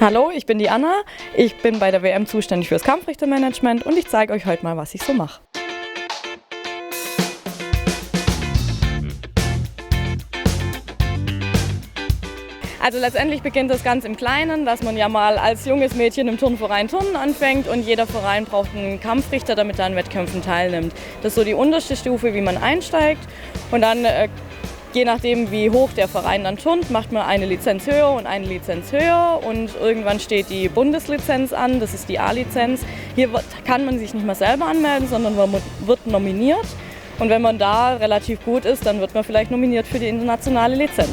Hallo, ich bin die Anna. Ich bin bei der WM zuständig fürs Kampfrichtermanagement und ich zeige euch heute mal, was ich so mache. Also letztendlich beginnt das ganz im Kleinen, dass man ja mal als junges Mädchen im Turnverein Turnen anfängt und jeder Verein braucht einen Kampfrichter, damit er an Wettkämpfen teilnimmt. Das ist so die unterste Stufe, wie man einsteigt und dann je nachdem, wie hoch der Verein dann turnt, macht man eine Lizenz höher und eine Lizenz höher und irgendwann steht die Bundeslizenz an, das ist die A-Lizenz. Hier kann man sich nicht mehr selber anmelden, sondern man wird nominiert und wenn man da relativ gut ist, dann wird man vielleicht nominiert für die internationale Lizenz.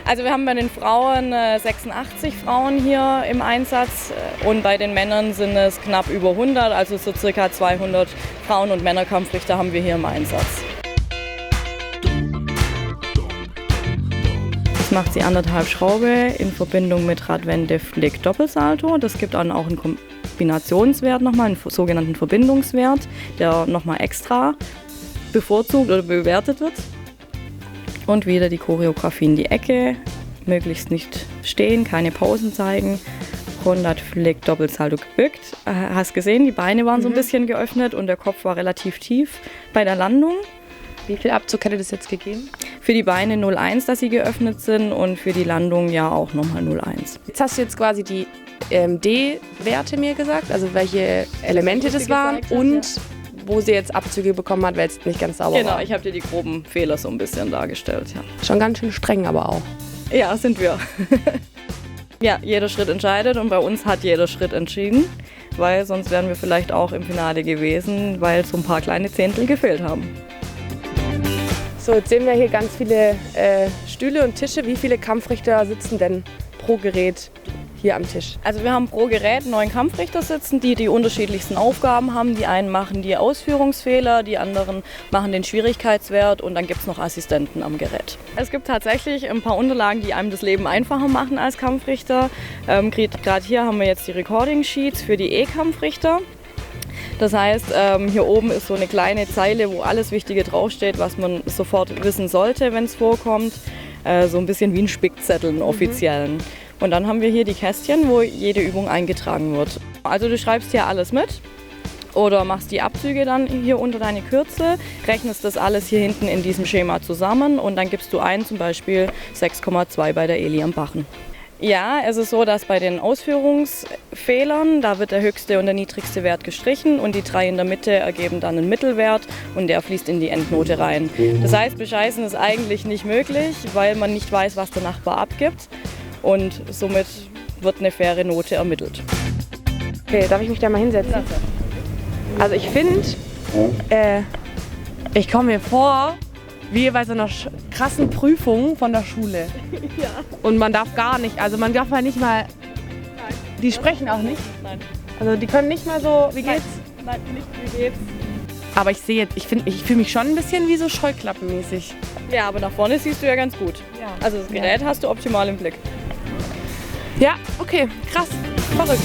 Also wir haben bei den Frauen 86 Frauen hier im Einsatz und bei den Männern sind es knapp über 100, also so circa 200 Frauen- und Männerkampfrichter haben wir hier im Einsatz. Das macht sie 1,5 Schraube in Verbindung mit Radwende Flick Doppelsalto. Das gibt dann auch einen Kombinationswert nochmal, einen sogenannten Verbindungswert, der nochmal extra bevorzugt oder bewertet wird. Und wieder die Choreografie in die Ecke, möglichst nicht stehen, keine Pausen zeigen. 100 Flick, Doppelsalto gebückt. Hast gesehen, die Beine waren so ein bisschen geöffnet und der Kopf war relativ tief bei der Landung. Wie viel Abzug hätte das jetzt gegeben? Für die Beine 0,1, dass sie geöffnet sind und für die Landung ja auch nochmal 0,1. Jetzt hast du jetzt quasi die D-Werte mir gesagt, also welche Elemente das waren und wo sie jetzt Abzüge bekommen hat, weil es nicht ganz sauber war. Genau, ich habe dir die groben Fehler so ein bisschen dargestellt. Ja. Schon ganz schön streng aber auch. Ja, sind wir. Ja, jeder Schritt entscheidet und bei uns hat jeder Schritt entschieden, weil sonst wären wir vielleicht auch im Finale gewesen, weil so ein paar kleine Zehntel gefehlt haben. So, jetzt sehen wir hier ganz viele Stühle und Tische. Wie viele Kampfrichter sitzen denn pro Gerät hier am Tisch? Also wir haben pro Gerät 9 Kampfrichter sitzen, die die unterschiedlichsten Aufgaben haben. Die einen machen die Ausführungsfehler, die anderen machen den Schwierigkeitswert und dann gibt es noch Assistenten am Gerät. Es gibt tatsächlich ein paar Unterlagen, die einem das Leben einfacher machen als Kampfrichter. Gerade hier haben wir jetzt die Recording Sheets für die E-Kampfrichter. Das heißt, hier oben ist so eine kleine Zeile, wo alles Wichtige draufsteht, was man sofort wissen sollte, wenn es vorkommt. So ein bisschen wie ein Spickzettel, einen offiziellen. Und dann haben wir hier die Kästchen, wo jede Übung eingetragen wird. Also du schreibst hier alles mit oder machst die Abzüge dann hier unter deine Kürzel, rechnest das alles hier hinten in diesem Schema zusammen und dann gibst du ein, zum Beispiel 6,2 bei der Eli am Bachen. Ja, es ist so, dass bei den Ausführungsfehlern, da wird der höchste und der niedrigste Wert gestrichen und die 3 in der Mitte ergeben dann einen Mittelwert und der fließt in die Endnote rein. Das heißt, bescheißen ist eigentlich nicht möglich, weil man nicht weiß, was der Nachbar abgibt und somit wird eine faire Note ermittelt. Okay, darf ich mich da mal hinsetzen? Also ich finde, ich komme mir vor, wie bei so einer krassen Prüfung von der Schule. Ja. Und man darf gar nicht, also man darf mal nicht mal, die sprechen auch nicht? Nein. Also die können nicht mal so, wie geht's? Nein, nicht wie geht's. Aber ich sehe jetzt, ich fühle mich schon ein bisschen wie so scheuklappenmäßig. Ja, aber nach vorne siehst du ja ganz gut. Ja. Also das Gerät hast du optimal im Blick. Ja, okay, krass, verrückt.